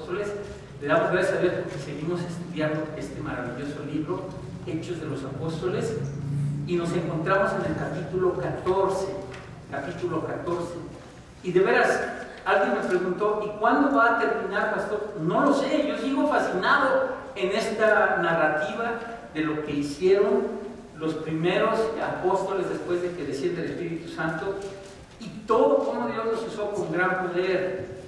Apóstoles. Le damos gracias a Dios porque seguimos estudiando este maravilloso libro, Hechos de los Apóstoles, y nos encontramos en el capítulo 14. Y de veras, alguien me preguntó, ¿y cuándo va a terminar, pastor? No lo sé, yo sigo fascinado en esta narrativa de lo que hicieron los primeros apóstoles después de que desciende el Espíritu Santo, y todo cómo Dios los usó con gran poder.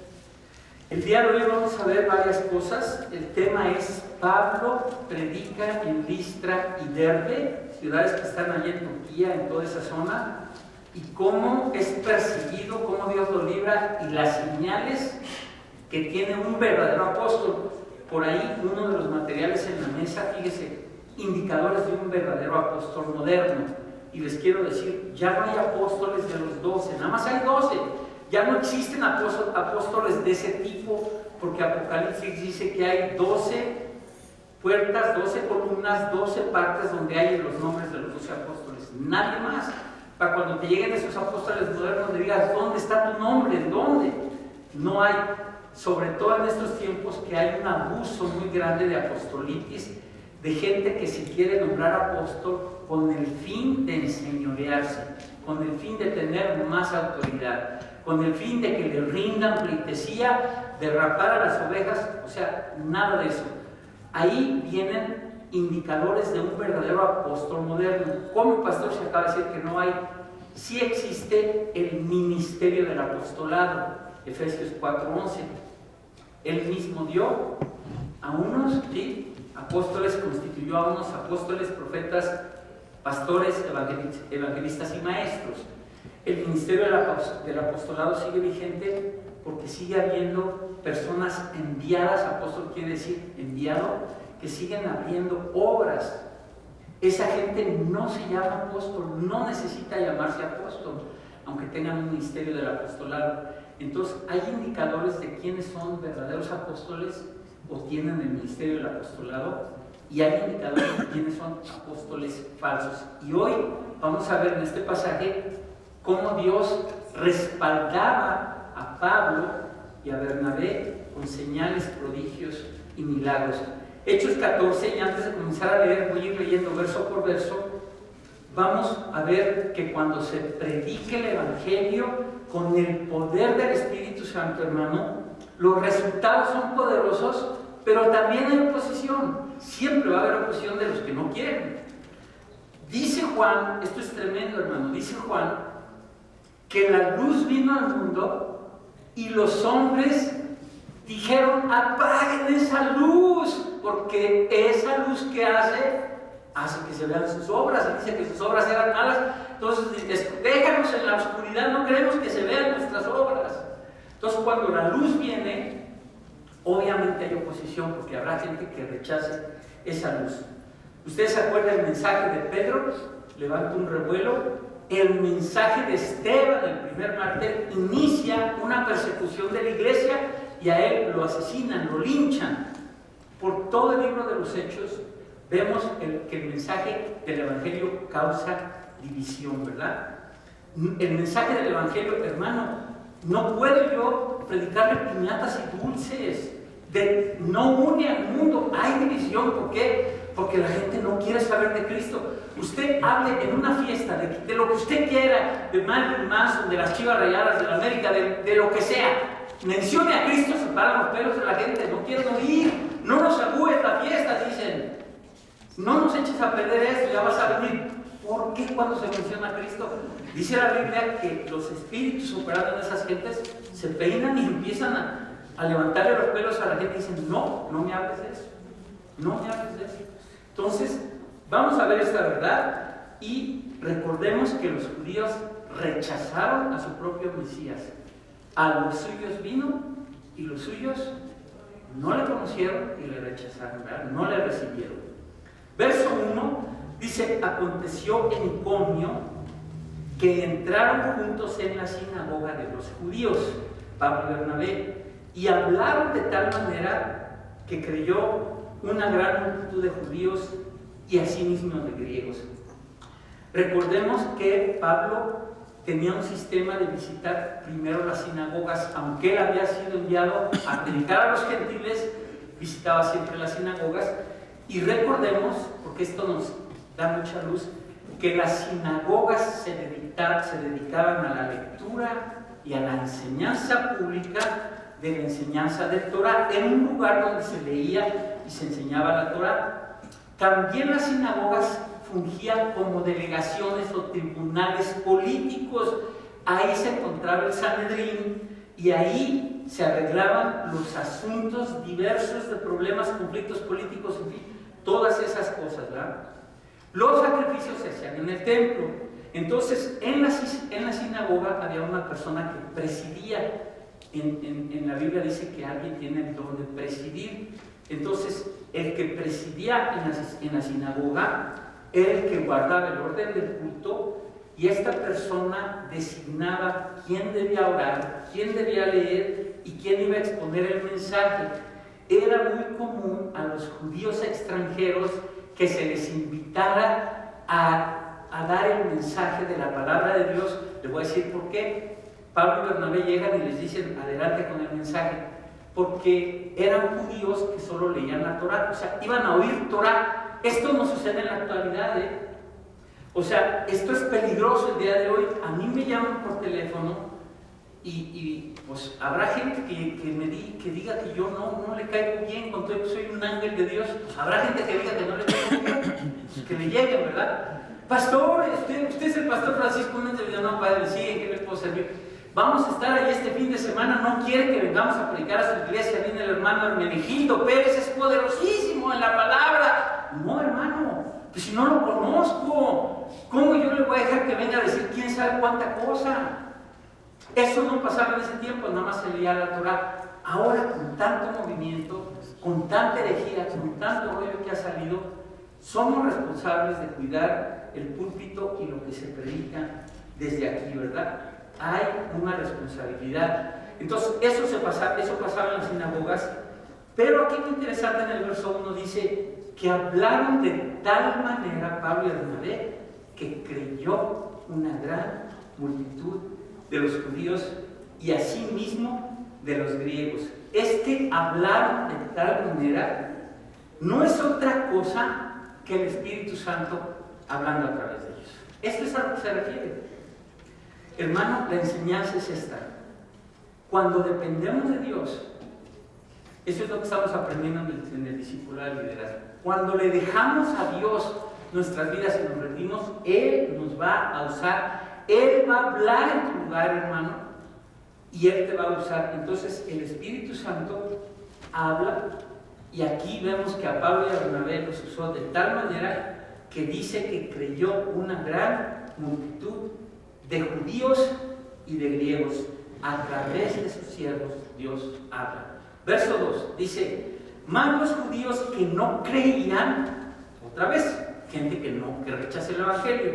El día de hoy vamos a ver varias cosas. El tema es: Pablo predica en Listra y Derbe, ciudades que están allí en Turquía, en toda esa zona, y cómo es perseguido, cómo Dios lo libra, y las señales que tiene un verdadero apóstol. Por ahí uno de los materiales en la mesa, fíjese, indicadores de un verdadero apóstol moderno. Y les quiero decir, ya no hay apóstoles de los 12, nada más hay 12. Ya no existen apóstoles de ese tipo, porque Apocalipsis dice que hay 12 puertas, 12 columnas, 12 partes donde hay los nombres de los 12 apóstoles. Nadie más. Para cuando te lleguen esos apóstoles modernos, le digas, ¿dónde está tu nombre? ¿Dónde? No hay. Sobre todo en estos tiempos que hay un abuso muy grande de apostolitis, de gente que se quiere nombrar apóstol con el fin de enseñorearse, con el fin de tener más autoridad, con el fin de que le rindan pleitesía, de rapar a las ovejas, o sea, nada de eso. Ahí vienen indicadores de un verdadero apóstol moderno. Como pastor se acaba de decir que no hay, sí existe el ministerio del apostolado, Efesios 4:11. Él mismo dio a unos, ¿sí?, apóstoles, constituyó a unos apóstoles, profetas, pastores, evangelistas y maestros. El ministerio del apostolado sigue vigente porque sigue habiendo personas enviadas. Apóstol quiere decir enviado, que siguen abriendo obras. Esa gente no se llama apóstol, no necesita llamarse apóstol, aunque tengan un ministerio del apostolado. Entonces hay indicadores de quiénes son verdaderos apóstoles o tienen el ministerio del apostolado, y hay indicadores de quiénes son apóstoles falsos. Y hoy vamos a ver en este pasaje cómo Dios respaldaba a Pablo y a Bernabé con señales, prodigios y milagros. Hechos 14, y antes de comenzar a leer, voy a ir leyendo verso por verso. Vamos a ver que cuando se predique el Evangelio con el poder del Espíritu Santo, hermano, los resultados son poderosos, pero también hay oposición. Siempre va a haber oposición de los que no quieren. Dice Juan, esto es tremendo, hermano, dice Juan, que la luz vino al mundo y los hombres dijeron, apaguen esa luz, porque esa luz que hace que se vean sus obras. Y dice que sus obras eran malas, entonces déjanos en la oscuridad, no queremos que se vean nuestras obras. Entonces cuando la luz viene, obviamente hay oposición, porque habrá gente que rechace esa luz. ¿Ustedes se acuerdan del mensaje de Pedro? Levanta un revuelo. El mensaje de Esteban, el primer mártir, inicia una persecución de la iglesia y a él lo asesinan, lo linchan. Por todo el libro de los Hechos vemos que el mensaje del Evangelio causa división, ¿verdad? El mensaje del Evangelio, hermano, no puedo yo predicarle piñatas y dulces, no une al mundo, hay división. ¿Por qué? Porque la gente no quiere saber de Cristo. Usted hable en una fiesta de lo que usted quiera, de Marilyn Manson, de las Chivas Rayadas, de la América, de lo que sea. Mencione a Cristo, se paran los pelos de la gente, no quieren oír. No nos agües la fiesta, dicen. No nos eches a perder esto, ya vas a venir. ¿Por qué cuando se menciona a Cristo? Dice la Biblia que los espíritus operando en esas gentes se peinan y empiezan a levantarle los pelos a la gente y dicen, no me hables de eso. No me hables de eso. Entonces, vamos a ver esta verdad y recordemos que los judíos rechazaron a su propio Mesías. A los suyos vino y los suyos no le conocieron y le rechazaron, ¿verdad? No le recibieron. Verso 1 dice, aconteció en Iconio que entraron juntos en la sinagoga de los judíos, Pablo y Bernabé, y hablaron de tal manera que creyó una gran multitud de judíos y asimismo de griegos. Recordemos que Pablo tenía un sistema de visitar primero las sinagogas, aunque él había sido enviado a predicar a los gentiles, visitaba siempre las sinagogas. Y recordemos, porque esto nos da mucha luz, que las sinagogas se dedicaban a la lectura y a la enseñanza pública de la enseñanza del Torah, en un lugar donde se leía y se enseñaba la Torah. También las sinagogas fungían como delegaciones o tribunales políticos. Ahí se encontraba el Sanedrín y ahí se arreglaban los asuntos diversos de problemas, conflictos políticos, en fin, todas esas cosas, ¿verdad? Los sacrificios se hacían en el templo. Entonces, en la sinagoga había una persona que presidía. En la Biblia dice que alguien tiene el don de presidir. Entonces, el que presidía en la sinagoga era el que guardaba el orden del culto, y esta persona designaba quién debía orar, quién debía leer y quién iba a exponer el mensaje. Era muy común a los judíos extranjeros que se les invitara a dar el mensaje de la palabra de Dios. Les voy a decir por qué. Pablo y Bernabé llegan y les dicen adelante con el mensaje, porque eran judíos que solo leían la Torah, o sea, iban a oír Torah. Esto no sucede en la actualidad, O sea, esto es peligroso el día de hoy. A mí me llaman por teléfono y pues habrá gente que diga que yo no le caigo bien, con todo que soy un ángel de Dios. Pues habrá gente que diga que no le caigo bien, que le lleguen, ¿verdad? Pastor, usted es el pastor Francisco Méndez de Villanueva, padre, sí, ¿en qué le puedo servir? Vamos a estar ahí este fin de semana, no quiere que vengamos a predicar a su iglesia. Viene el hermano Hermenegildo Pérez, es poderosísimo en la palabra. No, hermano, pues si no lo conozco, ¿cómo yo le voy a dejar que venga a decir quién sabe cuánta cosa? Eso no pasaba en ese tiempo, nada más se leía la Torah. Ahora, con tanto movimiento, con tanta herejía, con tanto rollo que ha salido, somos responsables de cuidar el púlpito y lo que se predica desde aquí, ¿verdad? Hay una responsabilidad. Entonces, eso pasaba en las sinagogas. Pero aquí lo interesante, en el verso 1 dice que hablaron de tal manera Pablo y Bernabé que creyó una gran multitud de los judíos y asimismo de los griegos. Hablaron de tal manera no es otra cosa que el Espíritu Santo hablando a través de ellos. Esto es a lo que se refiere. Hermano, la enseñanza es esta. Cuando dependemos de Dios, eso es lo que estamos aprendiendo en el discipulado de liderazgo. Cuando le dejamos a Dios nuestras vidas y nos rendimos, Él nos va a usar. Él va a hablar en tu lugar, hermano, y Él te va a usar. Entonces el Espíritu Santo habla, y aquí vemos que a Pablo y a Bernabé los usó de tal manera que dice que creyó una gran multitud de judíos y de griegos. A través de sus siervos Dios habla. Verso 2 dice: mas los judíos que no creían, otra vez, gente que rechaza el evangelio,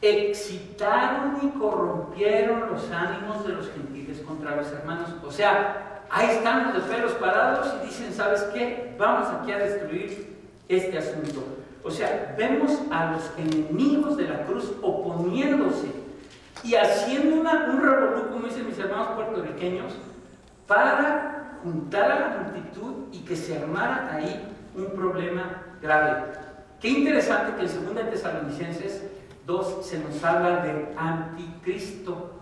excitaron y corrompieron los ánimos de los gentiles contra los hermanos. O sea, ahí están los de pelos parados y dicen: ¿sabes qué? Vamos aquí a destruir este asunto. O sea, vemos a los enemigos de la cruz oponiéndose y haciendo un revolú, como dicen mis hermanos puertorriqueños, para juntar a la multitud y que se armara ahí un problema grave. Qué interesante que en 2 Tesalonicenses 2 se nos habla de anticristo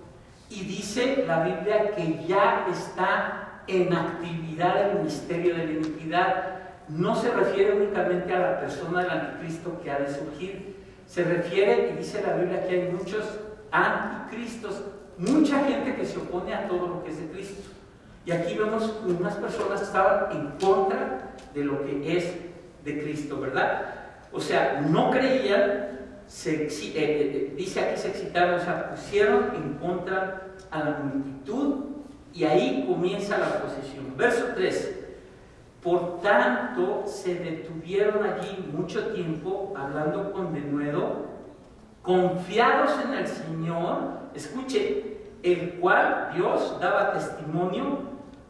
y dice la Biblia que ya está en actividad el misterio de la iniquidad. No se refiere únicamente a la persona del anticristo que ha de surgir, se refiere, y dice la Biblia, que hay muchos anticristos, mucha gente que se opone a todo lo que es de Cristo. Y aquí vemos unas personas que estaban en contra de lo que es de Cristo, ¿verdad? O sea, no creían, dice aquí se excitaron, o sea, pusieron en contra a la multitud, y ahí comienza la oposición. Verso 3: por tanto, se detuvieron allí mucho tiempo, hablando con denuedo, confiados en el Señor, escuche, el cual Dios daba testimonio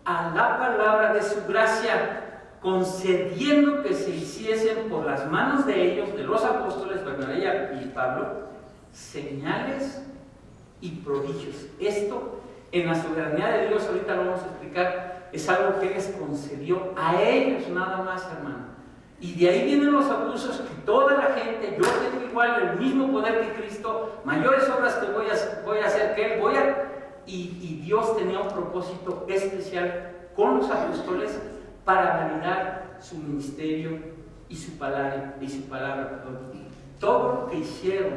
a la palabra de su gracia, concediendo que se hiciesen por las manos de ellos, de los apóstoles Bernabé y Pablo, señales y prodigios. Esto, en la soberanía de Dios, ahorita lo vamos a explicar, es algo que Él les concedió a ellos nada más, hermano. Y de ahí vienen los abusos que toda la gente, yo tengo igual el mismo poder que Cristo, mayores obras que voy a hacer que Él, y Dios tenía un propósito especial con los apóstoles para validar su ministerio y su palabra. Todo lo que hicieron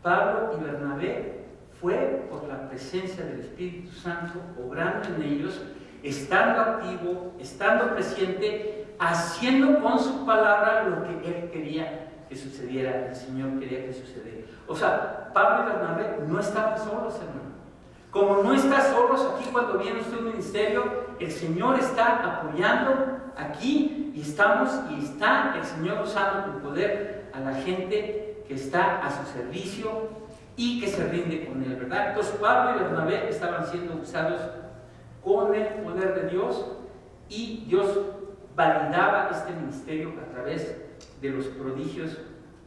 Pablo y Bernabé fue por la presencia del Espíritu Santo obrando en ellos, estando activo, estando presente, haciendo con su palabra lo que Él quería que sucediera, el Señor quería que sucediera. O sea, Pablo y Bernabé no estaban solos, hermano. Como no está solos aquí cuando viene usted a un ministerio, el Señor está apoyando aquí y está el Señor usando con poder a la gente que está a su servicio y que se rinde con Él, ¿verdad? Entonces Pablo y Bernabé estaban siendo usados con el poder de Dios y Dios validaba este ministerio a través de los prodigios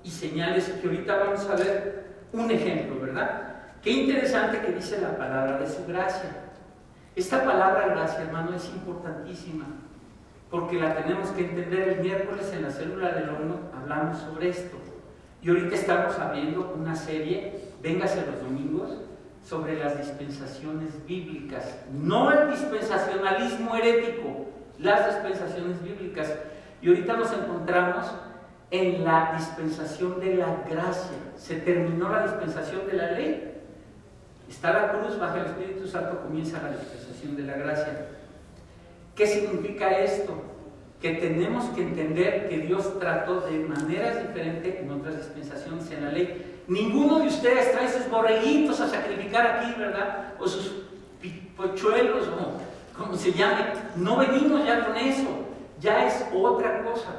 y señales que ahorita vamos a ver un ejemplo, ¿verdad? Qué interesante que dice la palabra de su gracia. Esta palabra gracia, hermano, es importantísima porque la tenemos que entender. El miércoles en la célula del horno hablamos sobre esto y ahorita estamos abriendo una serie, véngase los domingos, sobre las dispensaciones bíblicas, no el dispensacionalismo herético, las dispensaciones bíblicas. Y ahorita nos encontramos en la dispensación de la gracia. Se terminó la dispensación de la ley, está la cruz, baja el Espíritu Santo, comienza la dispensación de la gracia. ¿Qué significa esto? Que tenemos que entender que Dios trató de maneras diferentes en otras dispensaciones en la ley. Ninguno de ustedes trae sus borreguitos a sacrificar aquí, ¿verdad? O sus pochuelos, o como se llame. No venimos ya con eso, ya es otra cosa.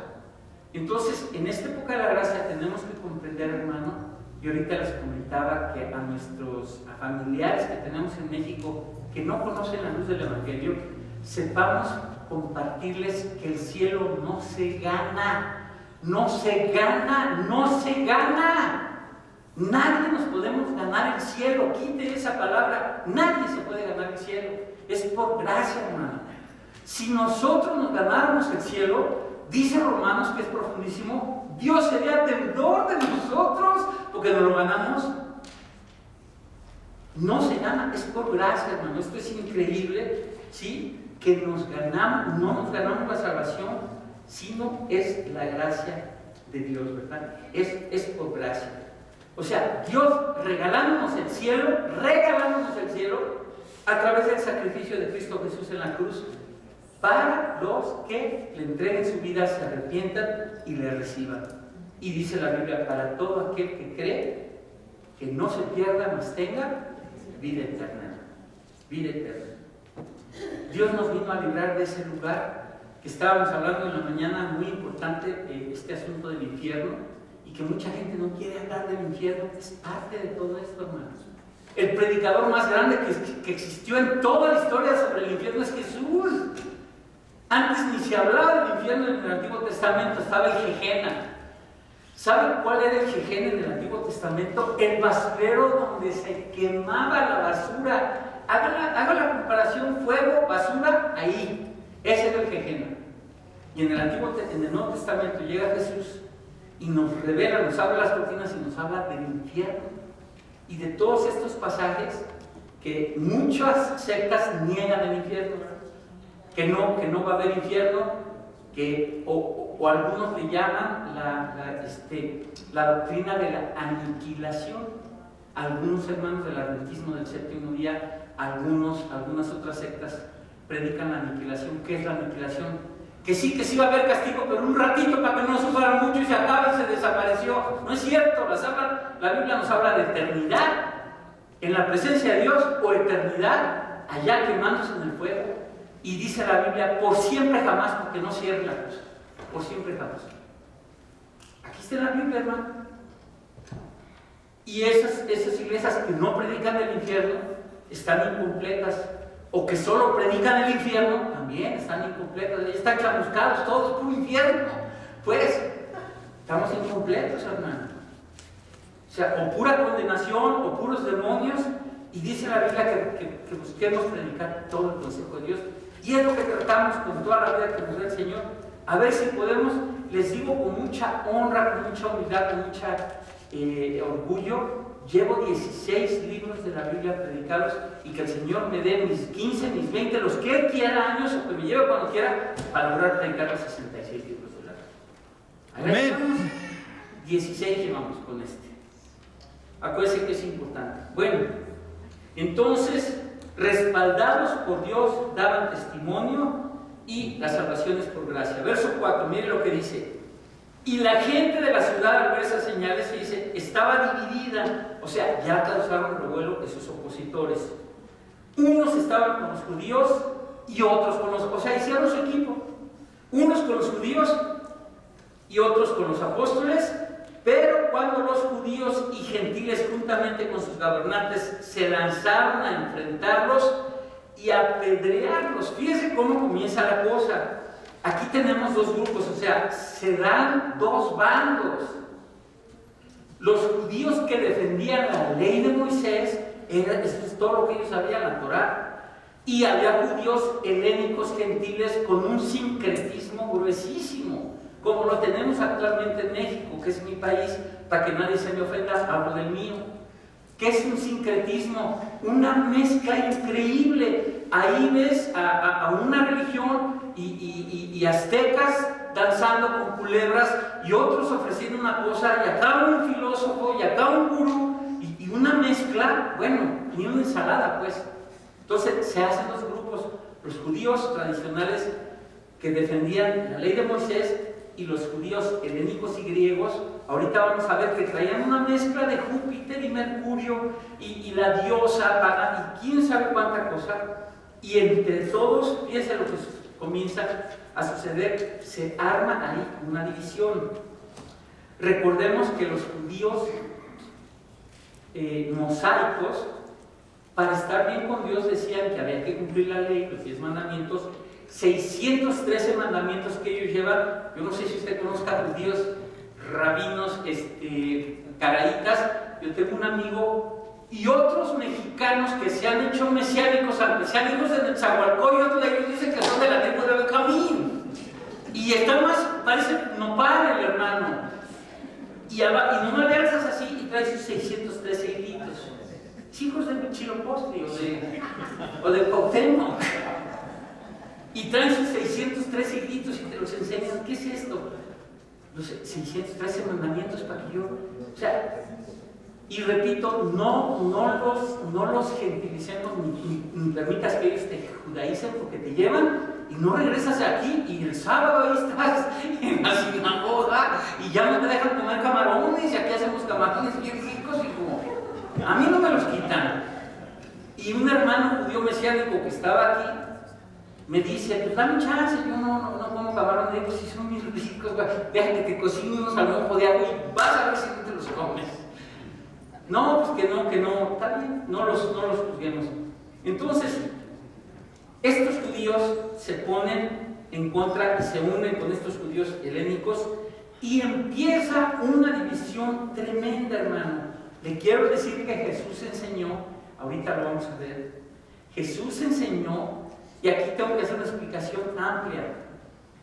Entonces, en esta época de la gracia tenemos que comprender, hermano, y ahorita les comentaba que a nuestros familiares que tenemos en México que no conocen la luz del Evangelio, sepamos compartirles que el cielo no se gana, no se gana, no se gana. Nadie nos podemos ganar el cielo, quite esa palabra, nadie se puede ganar el cielo, es por gracia, hermano. Si nosotros nos ganáramos el cielo, dice Romanos, que es profundísimo, Dios sería deudor de nosotros porque nos lo ganamos. No se gana, es por gracia, hermano. Esto es increíble, ¿sí? Que nos ganamos, no nos ganamos la salvación, sino es la gracia de Dios, ¿verdad? Es por gracia. O sea, Dios regalándonos el cielo a través del sacrificio de Cristo Jesús en la cruz, para los que le entreguen su vida, se arrepientan y le reciban. Y dice la Biblia, para todo aquel que cree, que no se pierda, mas tenga vida eterna. Vida eterna. Dios nos vino a librar de ese lugar que estábamos hablando en la mañana, muy importante, este asunto del infierno, y que mucha gente no quiere hablar del infierno. Es parte de todo esto, hermanos. El predicador más grande que existió en toda la historia sobre el infierno es Jesús. Antes ni se hablaba del infierno en el Antiguo Testamento, estaba el Gehenna. ¿Saben cuál era el Gehenna en el Antiguo Testamento? El basurero donde se quemaba la basura. Haga la comparación, fuego, basura, ahí. Ese era el Gehenna. Y en el Nuevo Testamento llega Jesús y nos revela, nos abre las cortinas y nos habla del infierno. Y de todos estos pasajes que muchas sectas niegan el infierno, ¿verdad? Que no va a haber infierno, o algunos le llaman la doctrina de la aniquilación. Algunos hermanos del adventismo del séptimo día, algunas otras sectas predican la aniquilación. ¿Qué es la aniquilación? Que sí va a haber castigo, pero un ratito para que no sufran mucho y se acabe y se desapareció. No es cierto, la Biblia nos habla de eternidad en la presencia de Dios, o eternidad allá quemándose en el fuego. Y dice la Biblia, por siempre jamás, porque no cierre la cosa, por siempre jamás. Aquí está en la Biblia, hermano. Y esas iglesias que no predican el infierno están incompletas, o que solo predican el infierno también están incompletas. Están chamuscados todos, puro infierno. Pues estamos incompletos, hermano. sea, o pura condenación o puros demonios. Y dice la Biblia que busquemos predicar todo el consejo de Dios. Y es lo que tratamos con toda la vida que nos da el Señor. A ver si podemos, les digo con mucha honra, con mucha humildad, con mucha orgullo, llevo 16 libros de la Biblia predicados, y que el Señor me dé mis 15, mis 20, los que Él quiera años, o que me lleve cuando quiera, para lograr predicar los 66 libros de la Biblia. Amén. 16 llevamos con este. Acuérdense que es importante. Bueno, entonces, respaldados por Dios, daban testimonio, y la salvación es por gracia. Verso 4, mire lo que dice. Y la gente de la ciudad, al ver esas señales, se dice, estaba dividida. O sea, ya causaron revuelo de sus opositores. Unos estaban con los judíos y otros con los... O sea, hicieron su equipo. Unos con los judíos y otros con los apóstoles. Pero cuando los judíos y gentiles, juntamente con sus gobernantes, se lanzaron a enfrentarlos y a apedrearlos. Fíjense cómo comienza la cosa. Aquí tenemos dos grupos, o sea, se dan dos bandos. Los judíos que defendían la ley de Moisés, esto es todo lo que ellos sabían, la Torá. Y había judíos helénicos gentiles con un sincretismo gruesísimo, como lo tenemos actualmente en México, que es mi país, para que nadie se me ofenda, hablo del mío. ¿Qué es un sincretismo? Una mezcla increíble. Ahí ves a una religión y aztecas danzando con culebras, y otros ofreciendo una cosa, y acá un filósofo, y acá un gurú, y una mezcla, bueno, ni una ensalada, pues. Entonces se hacen los grupos, los judíos tradicionales que defendían la ley de Moisés, y los judíos helénicos y griegos. Ahorita vamos a ver que traían una mezcla de Júpiter y Mercurio y la diosa pagana y quién sabe cuánta cosa, y entre todos, fíjense lo que comienza a suceder, se arma ahí una división. Recordemos que los judíos mosaicos, para estar bien con Dios, decían que había que cumplir la ley, los 10 mandamientos, 613 mandamientos que ellos llevan. Yo no sé si usted conozca judíos, rabinos, caraítas. Yo tengo un amigo y otros mexicanos que se han hecho mesiánicos, aunque sean hijos de Netzahualcóyotl, y otros de ellos dicen que son de la tribu de Benjamín. Y está más, parece nopal el hermano. Y no me alzas así y trae sus 613 hilitos. Hijos de Huitzilopochtli o de Cuauhtémoc. Y traen sus 613 hilitos y te los enseñan. ¿Qué es esto? Los 613 mandamientos para que yo... O sea, y repito, no los gentilicemos ni permitas que ellos te judaicen, porque te llevan y no regresas aquí, y el sábado ahí estás en la sinagoga y ya no te dejan comer camarones, y aquí hacemos camarones bien ricos, y como a mí no me los quitan. Y un hermano judío mesiánico que estaba aquí me dice, pues dame chance, yo no como camarones. Pues si son mis ricos, deja que te cocine unos al mojo de agua y vas a ver si no te los comes. No, pues que no, está bien, no los juzguemos. Entonces, estos judíos se ponen en contra y se unen con estos judíos helénicos, y empieza una división tremenda, hermano. Le quiero decir que Jesús enseñó, ahorita lo vamos a ver, Jesús enseñó, y aquí tengo que hacer una explicación amplia.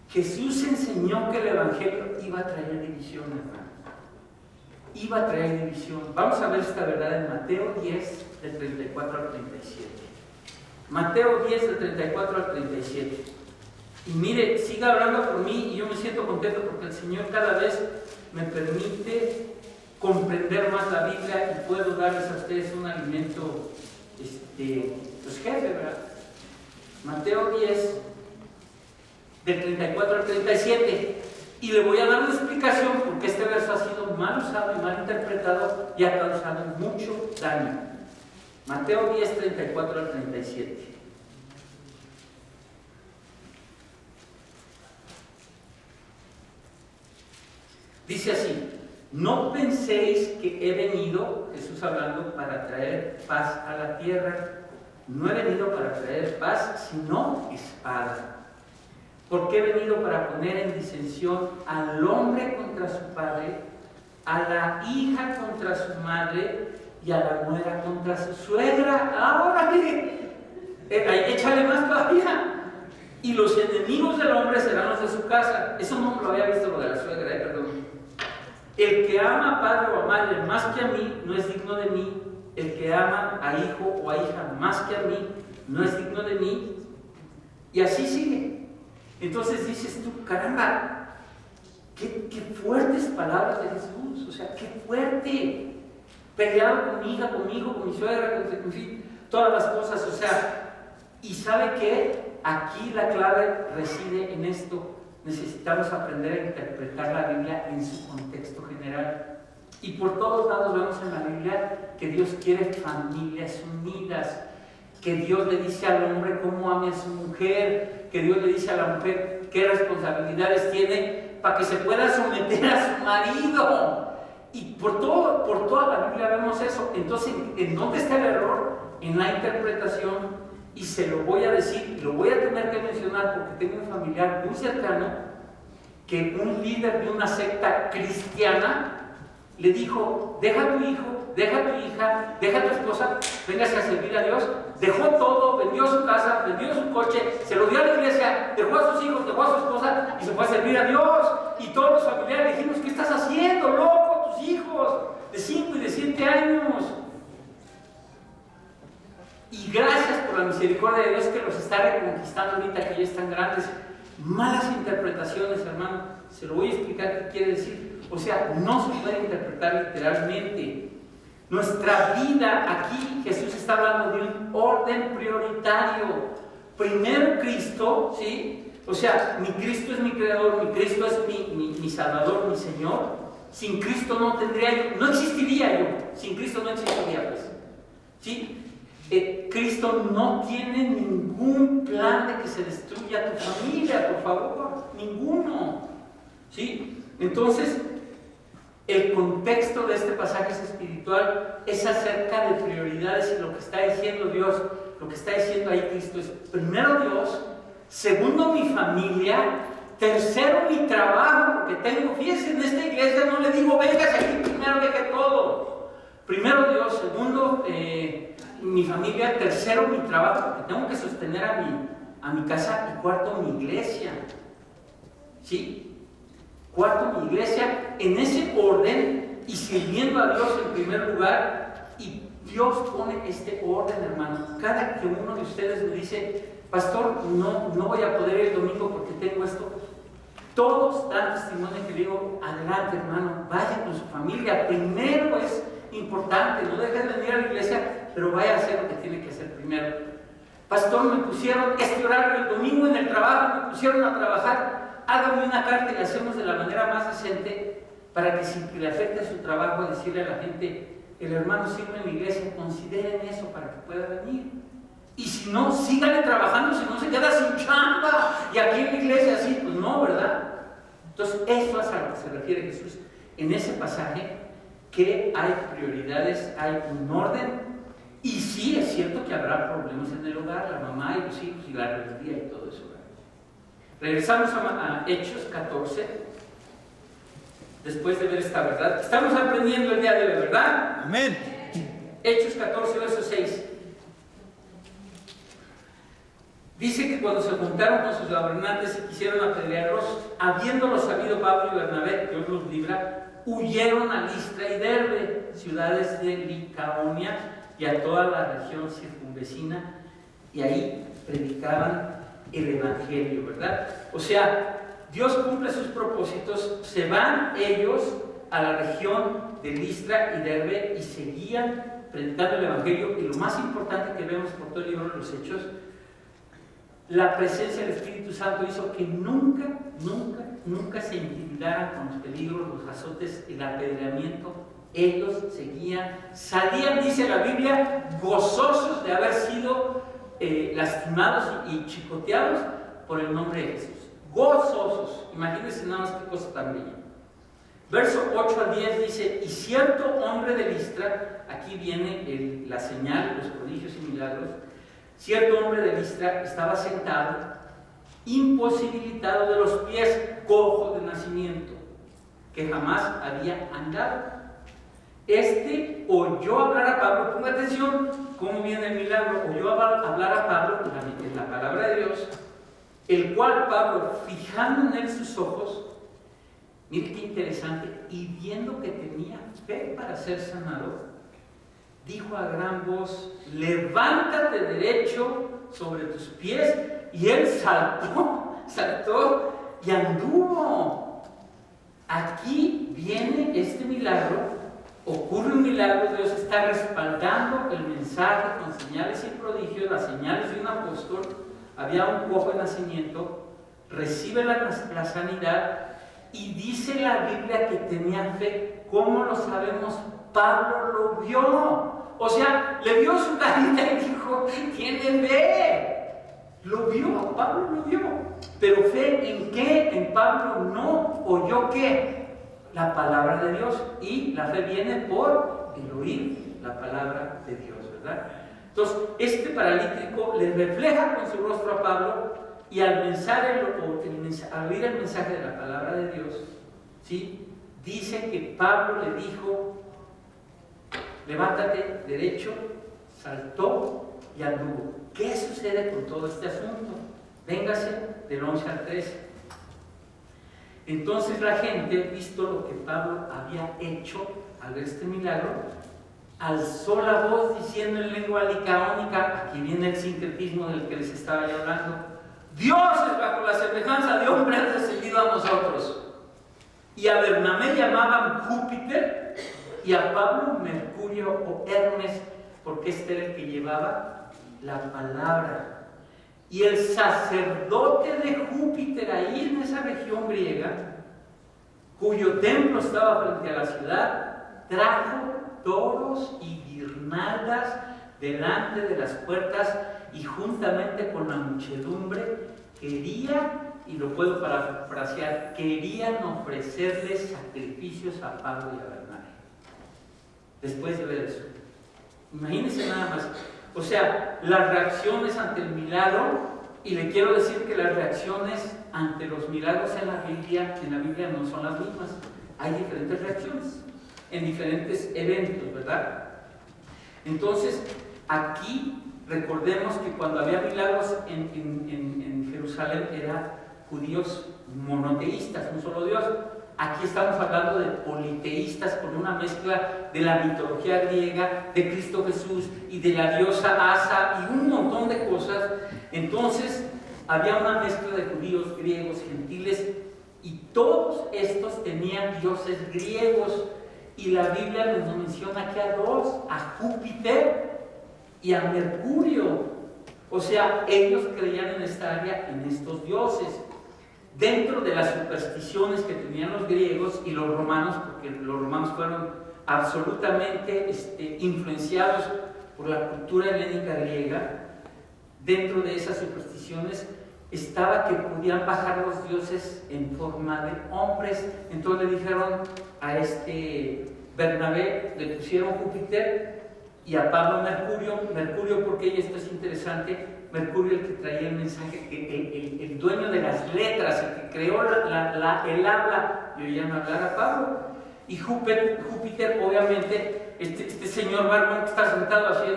Jesús enseñó que el Evangelio iba a traer división, hermano. Iba a traer división. Vamos a ver esta verdad en Mateo 10, del 34 al 37. Mateo 10, del 34 al 37. Y mire, siga hablando por mí, y yo me siento contento porque el Señor cada vez me permite comprender más la Biblia, y puedo darles a ustedes un alimento, pues jefe, ¿verdad? Mateo 10, del 34 al 37. Y le voy a dar una explicación porque este verso ha sido mal usado y mal interpretado y ha causado mucho daño. Mateo 10, 34 al 37. Dice así: no penséis que he venido, Jesús hablando, para traer paz a la tierra. No he venido para traer paz, sino espada. Porque he venido para poner en disensión al hombre contra su padre, a la hija contra su madre y a la nuera contra su suegra. Ahora, échale más todavía. Y los enemigos del hombre serán los de su casa. Eso no lo había visto, lo de la suegra, perdón. El que ama a padre o a madre más que a mí no es digno de mí. El que ama a hijo o a hija más que a mí no es digno de mí. Y así sigue. Entonces dices tú, caramba, qué fuertes palabras de Jesús. O sea, qué fuerte. Peleado con mi hija, conmigo, con mi suegra, en fin, todas las cosas. O sea, y ¿sabe qué? Aquí la clave reside en esto. Necesitamos aprender a interpretar la Biblia en su contexto general. Y por todos lados vemos en la Biblia que Dios quiere familias unidas, que Dios le dice al hombre cómo ame a su mujer, que Dios le dice a la mujer qué responsabilidades tiene para que se pueda someter a su marido. Y por toda la Biblia vemos eso. Entonces, ¿en dónde está el error? En la interpretación. Y se lo voy a decir, y lo voy a tener que mencionar porque tengo un familiar muy cercano que un líder de una secta cristiana le dijo: deja a tu hijo, deja a tu hija, deja a tu esposa, véngase a servir a Dios. Dejó todo, vendió su casa, vendió su coche, se lo dio a la iglesia, dejó a sus hijos, dejó a su esposa y se fue a servir a Dios. Y todos los familiares dijimos: ¿qué estás haciendo, loco? Tus hijos de 5 y de 7 años. Y gracias por la misericordia de Dios que los está reconquistando ahorita que ya están grandes. Malas interpretaciones, hermano. Se lo voy a explicar qué quiere decir. O sea, no se puede interpretar literalmente. Nuestra vida aquí, Jesús está hablando de un orden prioritario. Primero Cristo, ¿sí? O sea, mi Cristo es mi creador, mi Cristo es mi Salvador, mi Señor. Sin Cristo no tendría yo, no existiría yo. Sin Cristo no existiría, pues. ¿Sí? Cristo no tiene ningún plan de que se destruya tu familia, por favor, ninguno. ¿Sí? Entonces, el contexto de este pasaje espiritual es acerca de prioridades y lo que está diciendo Dios, lo que está diciendo ahí Cristo es: primero Dios, segundo mi familia, tercero mi trabajo, porque tengo, fíjense, en esta iglesia no le digo véngase aquí, primero deje todo. Primero Dios, segundo mi familia, tercero mi trabajo, porque tengo que sostener a mi casa, y cuarto mi iglesia. ¿Sí? Cuarto mi iglesia, en ese orden y sirviendo a Dios en primer lugar. Y Dios pone este orden, hermano. Cada que uno de ustedes me dice: pastor, no voy a poder ir el domingo porque tengo esto, todos dan testimonio que digo: adelante, hermano, vaya con su familia, primero es importante, no dejen de venir a la iglesia, pero vaya a hacer lo que tiene que hacer primero. Pastor, me pusieron este horario el domingo en el trabajo, me pusieron a trabajar, hágame una carta y la hacemos de la manera más decente, para que sin que le afecte su trabajo, decirle a la gente: el hermano sirve en la iglesia, consideren eso para que pueda venir. Y si no, síganle trabajando, si no se queda sin chamba, y aquí en la iglesia así, pues no, ¿verdad? Entonces, eso es a lo que se refiere Jesús en ese pasaje, que hay prioridades, hay un orden. Y sí, es cierto que habrá problemas en el hogar, la mamá y los hijos y la rebeldía y todo eso. Regresamos a Hechos 14, después de ver esta verdad. Estamos aprendiendo el día de hoy, ¿verdad? Amén. Hechos 14, verso 6. Dice que cuando se juntaron con sus gobernantes y quisieron apedrearlos, habiéndolo sabido Pablo y Bernabé, Dios los libra, huyeron a Listra y Derbe, ciudades de Licaonia, y a toda la región circunvecina, y ahí predicaban el evangelio, ¿verdad? O sea, Dios cumple sus propósitos, se van ellos a la región de Listra y Derbe y seguían predicando el evangelio. Y lo más importante que vemos por todo el libro de los Hechos, la presencia del Espíritu Santo hizo que nunca se intimidaran con los peligros, los azotes, el apedreamiento. Ellos seguían, salían, dice la Biblia, gozosos de haber sido lastimados y chicoteados por el nombre de Jesús. Gozosos. Imagínense nada más qué cosa tan bella. Verso 8 al 10 dice: y cierto hombre de Listra, aquí viene la señal, los prodigios y milagros. Cierto hombre de Listra estaba sentado, imposibilitado de los pies, cojo de nacimiento. que jamás había andado. Este oyó hablar a Pablo, ponga atención cómo viene el milagro, oyó hablar a Pablo en la palabra de Dios, el cual Pablo, fijando en él sus ojos, mire qué interesante, y viendo que tenía fe para ser sanado, dijo a gran voz: levántate derecho sobre tus pies. Y él saltó y anduvo. Aquí viene este milagro, ocurre un milagro, Dios está respaldando el mensaje con señales y prodigios, las señales de un apóstol. Había un cojo de nacimiento, recibe la sanidad, y dice la Biblia que tenía fe. ¿Cómo lo sabemos? Pablo lo vio. O sea, le vio su carita y dijo: tiene fe. Lo vio, Pablo lo vio. Pero fe ¿en qué? En Pablo no oyó ¿qué? La palabra de Dios. Y la fe viene por el oír la palabra de Dios, ¿verdad? Entonces, este paralítico le refleja con su rostro a Pablo, y al oír el mensaje de la palabra de Dios, ¿sí? Dice que Pablo le dijo: levántate derecho, saltó y anduvo. ¿Qué sucede con todo este asunto? Véngase del 11 al 13. Entonces la gente, visto lo que Pablo había hecho al ver este milagro, alzó la voz diciendo en lengua licaónica, aquí viene el sincretismo del que les estaba yo hablando: dioses bajo la semejanza de hombre han descendido a nosotros. Y a Bernabé llamaban Júpiter, y a Pablo Mercurio o Hermes, porque este era el que llevaba la palabra. Y el sacerdote de Júpiter, ahí en esa región griega, cuyo templo estaba frente a la ciudad, trajo toros y guirnaldas delante de las puertas, y juntamente con la muchedumbre quería, y lo puedo parafrasear, querían ofrecerles sacrificios a Pablo y a Bernabé. Después de ver eso, imagínense nada más. O sea, las reacciones ante el milagro, y le quiero decir que las reacciones ante los milagros en la Biblia no son las mismas. Hay diferentes reacciones en diferentes eventos, ¿verdad? Entonces, aquí recordemos que cuando había milagros en Jerusalén eran judíos monoteístas, un solo Dios. Aquí estamos hablando de politeístas, con una mezcla de la mitología griega, de Cristo Jesús y de la diosa Asa y un montón de cosas. Entonces había una mezcla de judíos, griegos, gentiles, y todos estos tenían dioses griegos. Y la Biblia nos menciona aquí a dos: a Júpiter y a Mercurio. O sea, ellos creían en esta área, en estos dioses. Dentro de las supersticiones que tenían los griegos y los romanos, porque los romanos fueron absolutamente influenciados por la cultura helénica griega, dentro de esas supersticiones estaba que podían bajar los dioses en forma de hombres. Entonces le dijeron a Bernabé, le pusieron Júpiter, y a Pablo Mercurio, porque, y esto es interesante, Mercurio, el que traía el mensaje, el dueño de las letras, el que creó el habla, y oían hablar a Pablo. Y Júpiter, obviamente, este señor bárbaro que está sentado así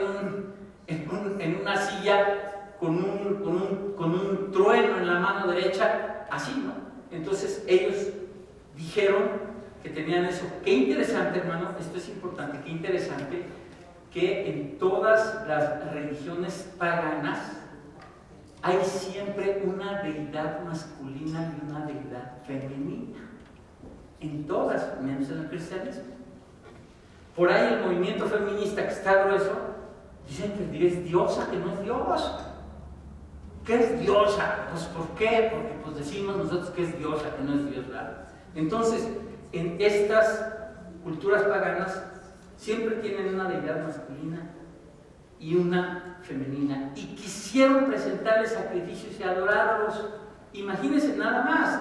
en una silla con un trueno en la mano derecha, así, ¿no? Entonces ellos dijeron que tenían eso. Qué interesante, hermano, esto es importante, qué interesante que en todas las religiones paganas hay siempre una deidad masculina y una deidad femenina. En todas, menos en el cristianismo. Por ahí el movimiento feminista, que está grueso, dicen que es diosa, que no es Dios. ¿Qué es diosa? Pues ¿por qué? Porque pues decimos nosotros que es diosa, que no es Dios, ¿verdad? Entonces, en estas culturas paganas siempre tienen una deidad masculina y una femenina, y quisieron presentarles sacrificios y adorarlos. Imagínense nada más.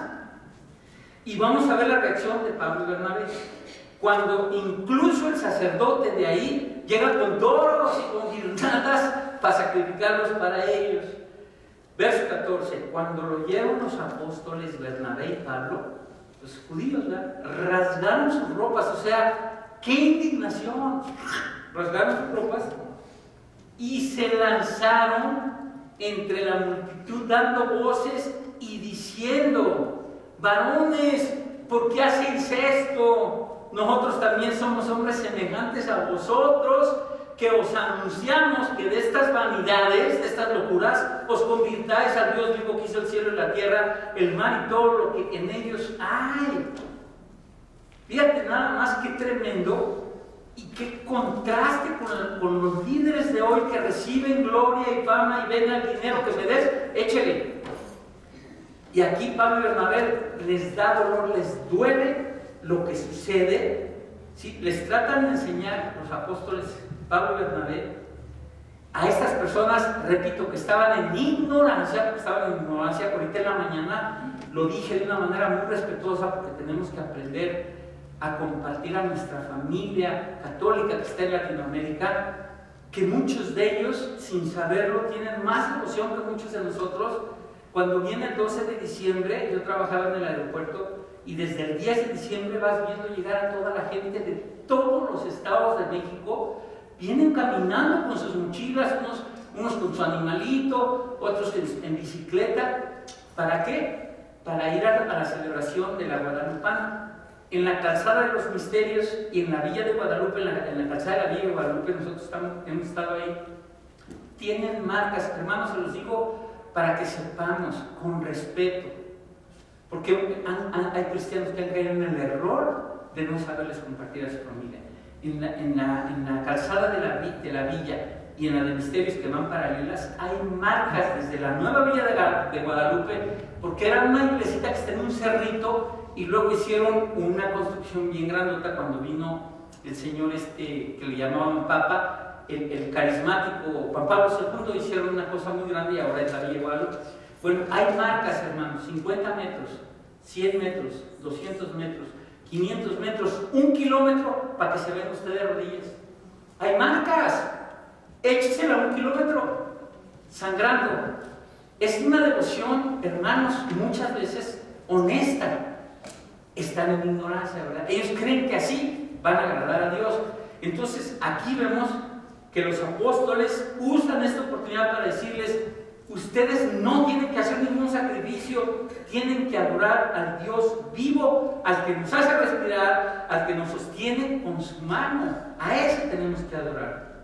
Y vamos a ver la reacción de Pablo y Bernabé, cuando incluso el sacerdote de ahí llega con toros y con guirnaldas para sacrificarlos para ellos. Verso 14: cuando lo oyeron los apóstoles Bernabé y Pablo, los judíos, ¿verdad? Rasgaron sus ropas, o sea, ¡qué indignación! Rasgaron sus ropas y se lanzaron entre la multitud dando voces y diciendo: varones, ¿por qué hacéis esto? Nosotros también somos hombres semejantes a vosotros, que os anunciamos que de estas vanidades, de estas locuras, os convirtáis al Dios vivo que hizo el cielo y la tierra, el mar y todo lo que en ellos hay. Fíjate nada más qué tremendo y qué contraste con los líderes de hoy que reciben gloria y fama y ven el dinero que me des, échele. Y aquí Pablo y Bernabé les da dolor, les duele lo que sucede, ¿sí? Les tratan de enseñar los apóstoles Pablo y Bernabé a estas personas, repito, que estaban en ignorancia, ahorita en la mañana lo dije de una manera muy respetuosa, porque tenemos que aprender a compartir a nuestra familia católica que está en Latinoamérica, que muchos de ellos, sin saberlo, tienen más devoción que muchos de nosotros. Cuando viene el 12 de diciembre, yo trabajaba en el aeropuerto, y desde el 10 de diciembre vas viendo llegar a toda la gente de todos los estados de México. Vienen caminando con sus mochilas, unos con su animalito, otros en bicicleta. ¿Para qué? Para ir a la celebración de la Guadalupana. En la calzada de los Misterios y en la Villa de Guadalupe, en la calzada de la Villa de Guadalupe, nosotros hemos estado ahí, tienen marcas, hermanos, se los digo para que sepamos, con respeto, porque hay cristianos que han caído en el error de no saberles compartir a su familia. En la calzada de la Villa y en la de Misterios, que van paralelas, hay marcas desde la nueva Villa de Guadalupe, porque era una iglesita que está en un cerrito, y luego hicieron una construcción bien grandota cuando vino el señor que le llamaban Papa, el carismático Juan Pablo II. Hicieron una cosa muy grande y ahora es la Villa de Guadalupe. Bueno, hay marcas, hermanos, 50 metros, 100 metros, 200 metros, 500 metros, 1 kilómetro, para que se vean ustedes de rodillas. Hay marcas, échesela 1 kilómetro, sangrando. Es una devoción, hermanos, muchas veces honesta. Están en ignorancia, ¿verdad? Ellos creen que así van a agradar a Dios. Entonces, aquí vemos que los apóstoles usan esta oportunidad para decirles: ustedes no tienen que hacer ningún sacrificio, tienen que adorar al Dios vivo, al que nos hace respirar, al que nos sostiene con su mano. A ese tenemos que adorar.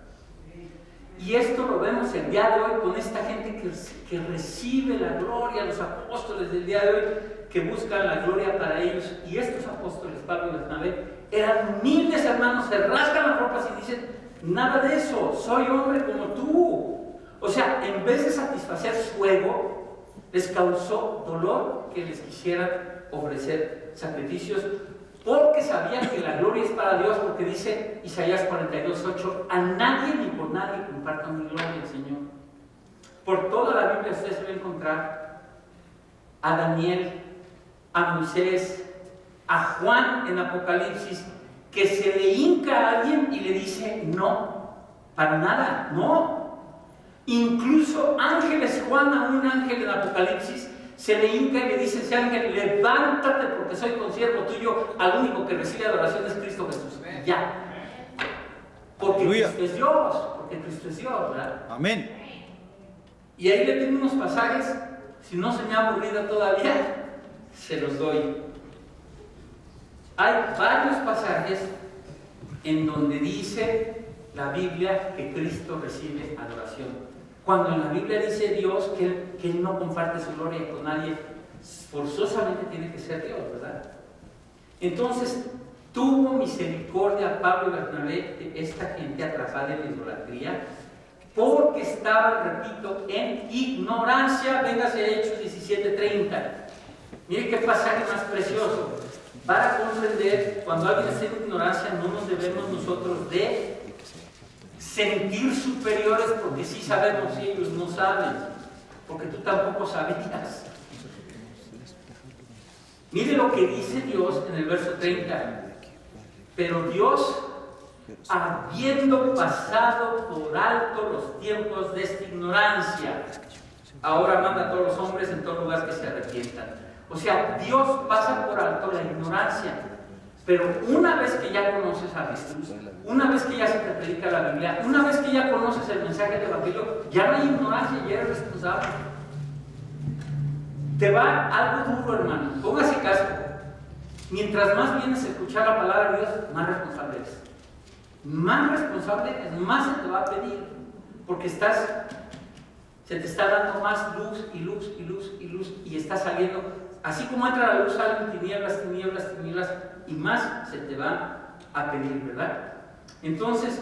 Y esto lo vemos el día de hoy con esta gente que recibe la gloria, los apóstoles del día de hoy, que buscan la gloria para ellos. Y estos apóstoles, Pablo y Bernabé, eran humildes, hermanos, se rasgan las ropas y dicen: nada de eso, soy hombre como tú. O sea, en vez de satisfacer su ego, les causó dolor que les quisieran ofrecer sacrificios, porque sabían que la gloria es para Dios, porque dice Isaías 42:8: a nadie ni por nadie compartan mi gloria, Señor. Por toda la Biblia ustedes se van a encontrar a Daniel, a Moisés, a Juan en Apocalipsis, que se le hinca a alguien y le dice: no, para nada, no. Incluso ángeles, Juan, a un ángel en Apocalipsis, se le hinca y le dice: ese ángel, levántate porque soy consiervo tuyo, al único que recibe adoración es Cristo Jesús. Y ya. Porque Cristo es Dios, porque Cristo es Dios, ¿verdad? Amén. Y ahí le tengo unos pasajes, si no se me ha aburrido todavía, se los doy. Hay varios pasajes en donde dice la Biblia que Cristo recibe adoración. Cuando en la Biblia dice Dios que Él no comparte su gloria con nadie, forzosamente tiene que ser Dios, ¿verdad? Entonces, tuvo misericordia Pablo y Bernabé de esta gente atrapada en la idolatría, porque estaban, repito, en ignorancia. Véngase Hechos 17:30. Mire qué pasaje más precioso. Para comprender, cuando alguien está en ignorancia, no nos debemos nosotros de sentir superiores, porque sí sabemos y ellos no saben, porque tú tampoco sabías. Mire lo que dice Dios en el verso 30. Pero Dios, habiendo pasado por alto los tiempos de esta ignorancia, ahora manda a todos los hombres en todo lugar que se arrepientan. O sea, Dios pasa por alto la ignorancia. Pero una vez que ya conoces a Jesús, una vez que ya se te predica la Biblia, una vez que ya conoces el mensaje del Evangelio, ya no hay ignorancia, ya eres responsable. Te va algo duro, hermano. Póngase caso. Mientras más vienes a escuchar la palabra de Dios, más responsable eres. Más responsable es, más se te va a pedir. Porque se te está dando más luz y luz y luz y luz y está saliendo. Así como entra la luz, salen tinieblas, tinieblas, tinieblas y más se te va a pedir, ¿verdad? Entonces,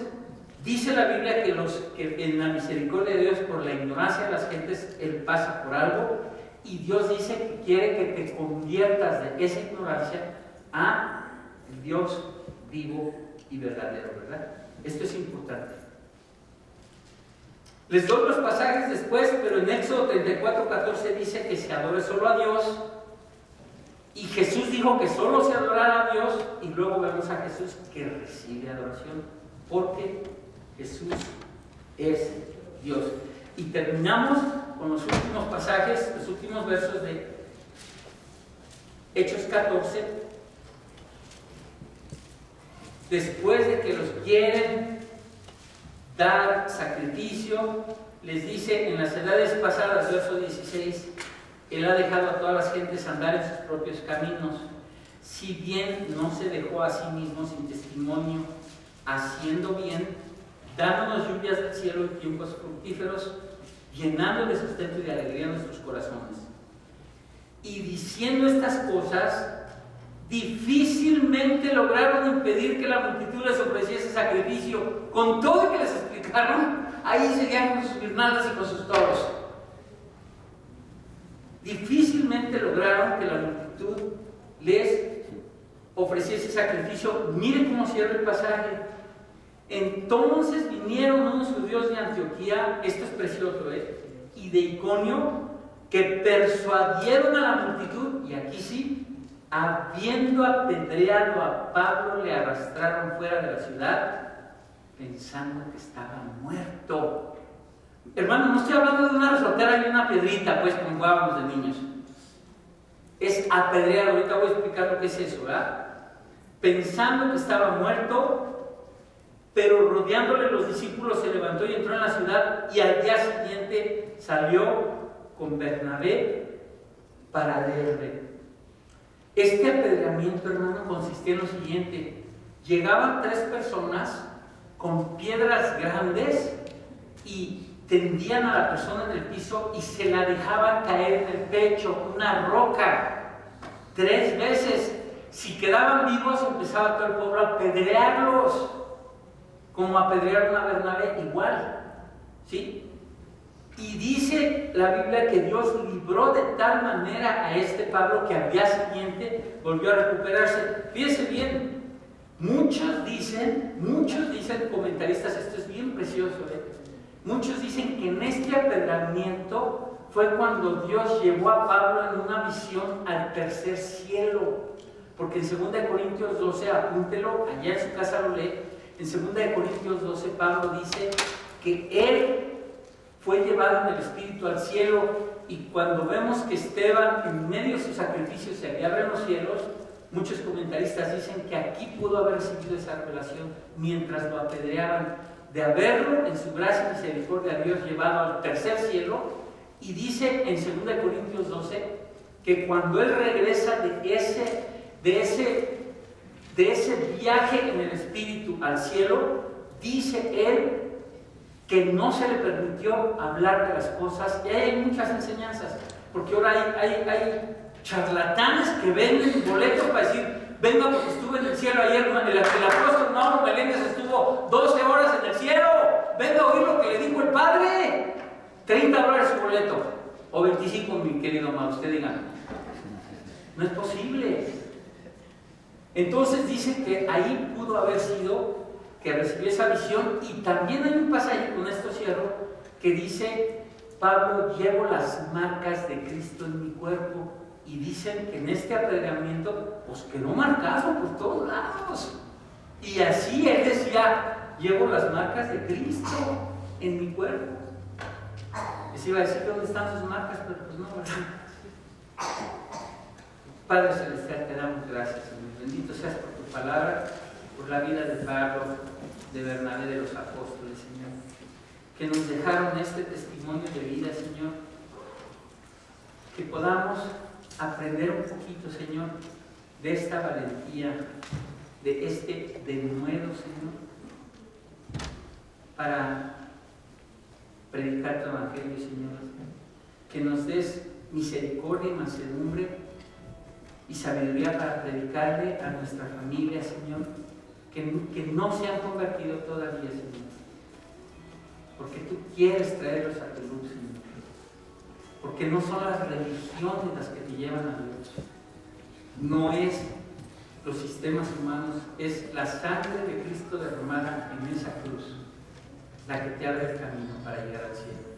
dice la Biblia que en la misericordia de Dios, por la ignorancia de las gentes, Él pasa por algo y Dios dice que quiere que te conviertas de esa ignorancia a Dios vivo y verdadero, ¿verdad? Esto es importante. Les doy los pasajes después, pero en Éxodo 34:14 dice que se adore solo a Dios. Y Jesús dijo que solo se adorara a Dios. Y luego vemos a Jesús que recibe adoración. Porque Jesús es Dios. Y terminamos con los últimos pasajes, los últimos versos de Hechos 14. Después de que los quieren dar sacrificio, les dice en las edades pasadas, verso 16, Él ha dejado a todas las gentes andar en sus propios caminos, si bien no se dejó a sí mismo sin testimonio, haciendo bien, dándonos lluvias del cielo y tiempos fructíferos, llenando de sustento y de alegría nuestros corazones. Y diciendo estas cosas, difícilmente lograron impedir que la multitud les ofreciese sacrificio. Con todo lo que les explicaron, ahí seguían con sus guirnaldas y con sus toros. Difícilmente lograron que la multitud les ofreciese sacrificio. Miren cómo cierra el pasaje. Entonces vinieron unos judíos de Antioquía, esto es precioso, y de Iconio, que persuadieron a la multitud, y aquí sí, habiendo apedreado a Pablo, le arrastraron fuera de la ciudad, pensando que estaba muerto. Hermano, no estoy hablando de una resortera y una piedrita, pues, como jugábamos de niños. Es apedreado. Ahorita voy a explicar lo que es eso, ¿verdad? Pensando que estaba muerto, pero rodeándole los discípulos se levantó y entró en la ciudad, y al día siguiente salió con Bernabé para Derbe. Este apedreamiento, hermano, consistía en lo siguiente: llegaban 3 personas con piedras grandes y tendían a la persona en el piso y se la dejaban caer en el pecho, una roca, 3 veces. Si quedaban vivos, empezaba todo el pueblo a apedrearlos, como apedrearon a Bernabé, igual, ¿sí? Y dice la Biblia que Dios libró de tal manera a este Pablo que al día siguiente volvió a recuperarse. Fíjense bien, muchos dicen, comentaristas, esto es bien precioso, muchos dicen que en este apedreamiento fue cuando Dios llevó a Pablo en una visión al tercer cielo. Porque en 2 Corintios 12, apúntelo, allá en su casa lo lee, en 2 Corintios 12 Pablo dice que él fue llevado en el Espíritu al cielo, y cuando vemos que Esteban en medio de sus sacrificios se abren los cielos, muchos comentaristas dicen que aquí pudo haber recibido esa revelación mientras lo apedreaban, de haberlo en su gracia y misericordia a Dios llevado al tercer cielo. Y dice en 2 Corintios 12 que cuando él regresa de ese viaje en el Espíritu al cielo, dice él que no se le permitió hablar de las cosas. Y hay muchas enseñanzas, porque ahora hay charlatanes que venden boletos para decir: venga, porque estuve en el cielo ayer, el apóstol Mauro Meléndez estuvo 12 horas en el cielo, venga a oír lo que le dijo el Padre. $30 su boleto, o 25, mi querido Mauro, usted diga. No es posible. Entonces dice que ahí pudo haber sido que recibió esa visión. Y también hay un pasaje, con esto cierro, que dice: Pablo, llevo las marcas de Cristo en mi cuerpo. Y dicen que en este apedreamiento pues quedó marcado por todos lados, y así él decía: llevo las marcas de Cristo en mi cuerpo. Les iba a decir dónde están sus marcas, pero pues no, ¿verdad? Padre Celestial, te damos gracias, Señor. Bendito seas por tu palabra, por la vida de Pablo, de Bernabé, de los apóstoles, Señor, que nos dejaron este testimonio de vida, Señor, que podamos aprender un poquito, Señor, de esta valentía, de este denuedo, Señor, para predicar tu evangelio, Señor. Que nos des misericordia y mansedumbre y sabiduría para predicarle a nuestra familia, Señor, que no se han convertido todavía, Señor, porque tú quieres traerlos a tu luz, Señor, porque no son las religiones las que te llevan a Dios, no es los sistemas humanos, es la sangre de Cristo derramada en esa cruz la que te abre el camino para llegar al cielo.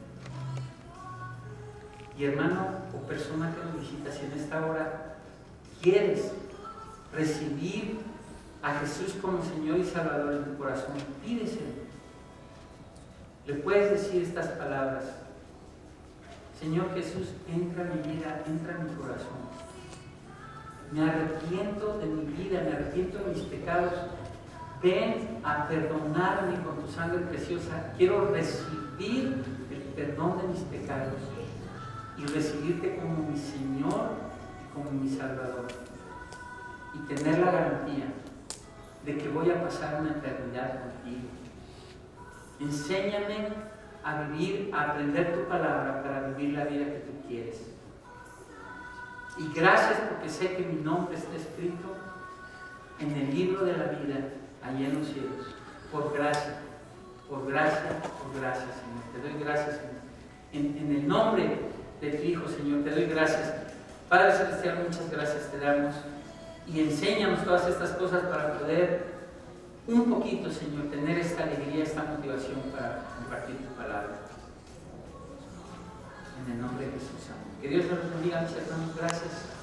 Y hermano o persona que nos visitas, si en esta hora quieres recibir a Jesús como Señor y Salvador en tu corazón, pídeselo. Le puedes decir estas palabras: Señor Jesús, entra en mi vida, entra en mi corazón. Me arrepiento de mi vida, me arrepiento de mis pecados. Ven a perdonarme con tu sangre preciosa. Quiero recibir el perdón de mis pecados y recibirte como mi Señor, como mi Salvador. Y tener la garantía de que voy a pasar una eternidad contigo. Enséñame a vivir, a aprender tu palabra para vivir la vida que tú quieres. Y gracias porque sé que mi nombre está escrito en el libro de la vida, allá en los cielos. Por gracia, Señor. Te doy gracias, Señor. En el nombre de tu Hijo, Señor, te doy gracias. Padre Celestial, muchas gracias te damos. Y enséñanos todas estas cosas para poder un poquito, Señor, tener esta alegría, esta motivación para compartir tu palabra. En el nombre de Jesús. Que Dios nos bendiga, mis hermanos. Gracias.